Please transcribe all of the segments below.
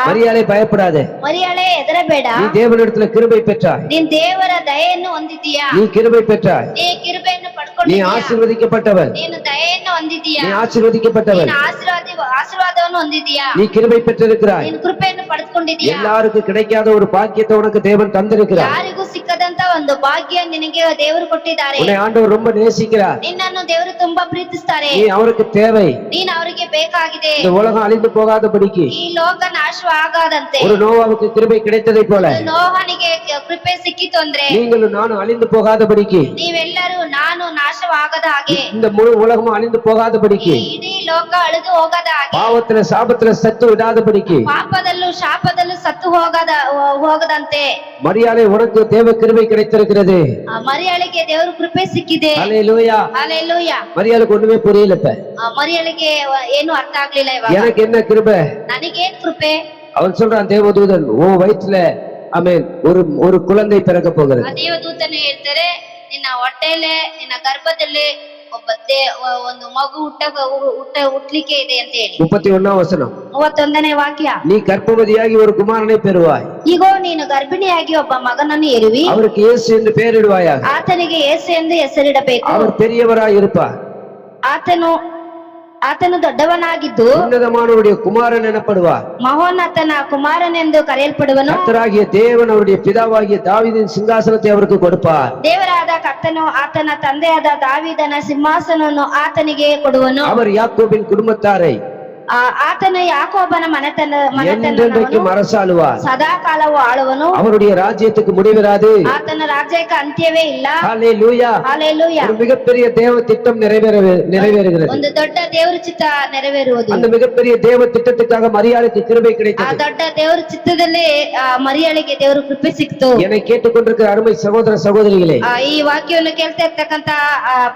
மரியாதை பயப்படாதே. மரியாதை எதிரಬೇಡ. நீ தேவனிடத்துல கிருபை பெற்றாய். ನೀನ್ ದೇವರ ದಯೆಯನ್ನು ಹೊಂದಿದ್ದೀಯಾ. நீ கிருபை பெற்றாய். ನೀ ಕೃಪೆಯನ್ನು நீ ಪಡ್ಕೊಂಡಿದ್ದೀಯಾ. ஆசீர்வதிக்கப்பட்டவன். ನೀನು ದಯೆಯನ್ನು ಹೊಂದಿದ್ದೀಯಾ. நீ ஆசீர்வதிக்கப்பட்டவன். ನೀನು ಆಶೀರ್ವಾದವನ್ನು ಹೊಂದಿದ್ದೀಯಾ. நீ கிருபை பெற்றிருக்கிறாய். ನೀನು ಕೃಪೆಯನ್ನು ಪಡೆದುಕೊಂಡಿದ್ದೀಯಾ. எல்லாருக்கும் கிடைக்காத ஒரு பாக்கியத்தை உனக்கு தேவன் தந்திருக்கிறார். ಯಾರಿಗೂ ಸಿಕ್ಕದಂತ ಒಂದು ಭಾಗ್ಯ ನಿನಗೆ ದೇವರು ಕೊಟ್ಟಿದ್ದಾರೆ. உன்னை ஆண்டவர் ரொம்ப நேசிக்கிறார். ನಿನ್ನನ್ನು ದೇವರು ತುಂಬಾ ಪ್ರೀತಿಸುತ್ತಾರೆ. நீ அவருக்கு தேவை. ನೀನು ಅವರಿಗೆ ಬೇಕಾಗಿದೆ. இந்த உலகம் அழிந்து போகாதபடிக்கு ಈ ಲೋಕ ನಾಶವಾಗದಂತೆ ஒரு நோவாவுக்கு கிருபை கிடைத்ததை போல ನೋಹನಿಗೆ ಕೃಪೆ ಸಿಕ್ಕಿತು ಅಂದ್ರೆ நீங்களும் நானும் அழிந்து போகாதபடிக்கு ನೀವೆಲ್ಲರೂ ನಾನು ನಾಶವಾಗದ ಹಾಗೆ இந்த முழு உலகமும் அழிந்து போகாதபடிக்கு ಇಡೀ ಲೋಕ ಅಳಿದು ಹೋಗದ ಹಾಗೆ பாவத்துல சாபத்துல சத்து விடாதபடிக்கு ಪಾಪದಲ್ಲೂ ಶಾಪದಲ್ಲೂ ಸತ್ತು ಹೋಗದಂತೆ மரியாதை உனக்கு தேவ கிருபை கிடைத்திருக்கிறது. ಮರಿಯಾಳಿಗೆ ದೇವರ ಕೃಪೆ ಸಿಕ್ಕಿದೆ. ஹல்லேலூயா. ஹல்லேலூயா. மரியாளுக்கு ஒண்ணுமே புரியல. இப்ப ಮರಿಯಾಳಿಗೆ ಏನು ಅರ್ಥ ಆಗ್ಲಿಲ್ಲ. ಇವಾಗ எனக்கு என்ன கிருபை? ನನಗೇನ್ ಕೃಪೆ? அவன் சொல்றான், தேவதூதன் உன் வயிற்றுல ஆமென் ஒரு குழந்தை பிறக்க போகிறது. ದೇವದೂತನು ಹೇಳ್ತಾರೆ, ನಿನ್ನ ಹೊಟ್ಟೆಲೆ ನಿನ್ನ ಗರ್ಭದಲ್ಲಿ ಒಂದು ಮಗು ಹುಟ್ಟಲಿಕ್ಕೆ ಇದೆ ಅಂತ ಹೇಳಿ. 31ನೇ ವಚನ 31ನೇ ವಾಕ್ಯ. நீ கர்ப்பவதியாகி ஒரு குமாரனை பெறுவாய். ಈಗೋ ನೀನು ಗರ್ಭಿಣಿಯಾಗಿ ಒಬ್ಬ ಮಗನನ್ನು ಹೆರುವಿ. அவருக்கு இயேசு என்று பெயரிடுவாயாக. ಆತನಿಗೆ ಯೇಸು ಎಂದು ಹೆಸರಿಡಬೇಕು. அவர் பெரியவராய் இருப்பார். ಆತನು ದೊಡ್ಡವನಾಗಿದ್ದು உன்னதமானவருடைய குமாரன் எனப்படுவார். ಮಹೋನ್ನತನ ಕುಮಾರನೆಂದು ಕರೆಯಲ್ಪಡುವನು. கர்த்தராகிய தேவன் அவருடைய பிதாவாகிய தாவீதின் சிங்காசனத்தை அவருக்கு கொடுப்பார். ದೇವರಾದ ಕರ್ತನು ಆತನ ತಂದೆಯಾದ ದಾವೀದನ ಸಿಂಹಾಸನವನ್ನು ಆತನಿಗೆ ಕೊಡುವನು. அவர் யாக்கோபின் குடும்பத்தாரை ಆತನ ಯಾಕೋಬನ என்றென்றைக்கும் அரசாளுவார். ಸದಾ ಕಾಲವು ಆಳುವನು. அவருடைய ராஜ்யத்துக்கு முடிவிராது. ಆತನ ರಾಜ್ಯಕ್ಕೆ ಅಂತ್ಯವೇ ಇಲ್ಲ. ஹல்லேலூயா. ஹல்லேலூயா. ஒரு மிகப்பெரிய தேவ திட்டம் நிறைவேறுகிறது. ಒಂದು ದೊಡ್ಡ ದೇವರ ಚಿತ್ತ ನೆರವೇರುವುದು. அந்த மிகப்பெரிய தேவ திட்டத்துக்காக மரியாதைக்கு கிருபை ಆ கிடைத்தது. ದೊಡ್ಡ ದೇವರ ಚಿತ್ತದಲ್ಲಿ ಮರಿಯಾಳಿಗೆ ದೇವರ ಕೃಪೆ ಸಿಕ್ತು. என்னை கேட்டுக்கொண்டிருக்கிற அருமை சகோதர சகோதரிகளே, ಈ ವಾಕ್ಯವನ್ನು ಕೇಳ್ತಾ ಇರ್ತಕ್ಕಂತ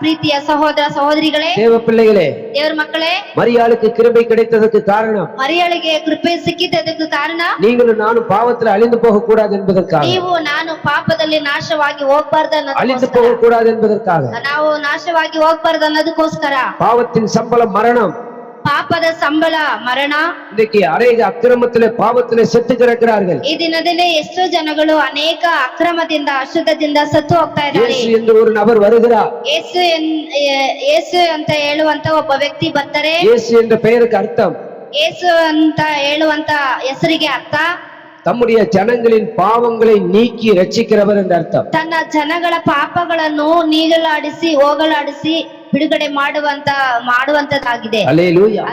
ಪ್ರೀತಿಯ ಸಹೋದರ ಸಹೋದರಿಗಳೇ, தேவ பிள்ளைகளே, ದೇವರ ಮಕ್ಕಳೇ, மரியாளுக்கு கிருபை கிடைத்ததற்கு காரணம் ಮರಿಯಾಳಿಗೆ ಕೃಪೆ ಸಿಕ್ಕಿದ್ದಕ್ಕೆ ಕಾರಣ நீங்களும் நானும் பாவத்தில் அழிந்து போக கூடாது என்பதற்காக. ನೀವು ನಾನು ಪಾಪದಲ್ಲಿ ನಾಶವಾಗಿ ಹೋಗಬಾರ್ದು அழிந்து போக கூடாது என்பதற்காக. ನಾವು ನಾಶವಾಗಿ ಹೋಗಬಾರ್ದು ಅನ್ನೋದಕ್ಕೋಸ್ಕರ. பாவத்தின் சம்பளம் மரணம். ಪಾಪದ ಸಂಬಳ ಮರಣ. இன்னைக்கு அநேக அக்கிரமத்திலே பாவத்திலே செத்து கிடக்கிறார்கள். ಈ ದಿನದಲ್ಲಿ ಎಷ್ಟೋ ಜನಗಳು ಅನೇಕ ಅಕ್ರಮದಿಂದ ಅಶುದ್ಧದಿಂದ ಸತ್ತು ಹೋಗ್ತಾ ಇದ್ದಾರೆ. ಯೇಸು ಎಂದು ஒரு நபர் வருகிறார். ಯೇಸು ಅಂತ ಹೇಳುವಂತ ಒಬ್ಬ ವ್ಯಕ್ತಿ ಬರ್ತಾರೆ. ಯೇಸು என்ற பெயருக்கு அர்த்தம், ಯೇಸು ಅಂತ ಹೇಳುವಂತ ಹೆಸರಿಗೆ ಅರ್ಥ தம்முடைய ஜனங்களின் பாவங்களை நீக்கி ரட்சிக்கிறவர் என்ற அர்த்தம். ತನ್ನ ಜನಗಳ ಪಾಪಗಳನ್ನು ನೀಗಲಾಡಿಸಿ ಹೋಗಲಾಡಿಸಿ ಬಿಡುಗಡೆ ಮಾಡುವಂತದಾಗಿದೆ. அல்லேலூயா.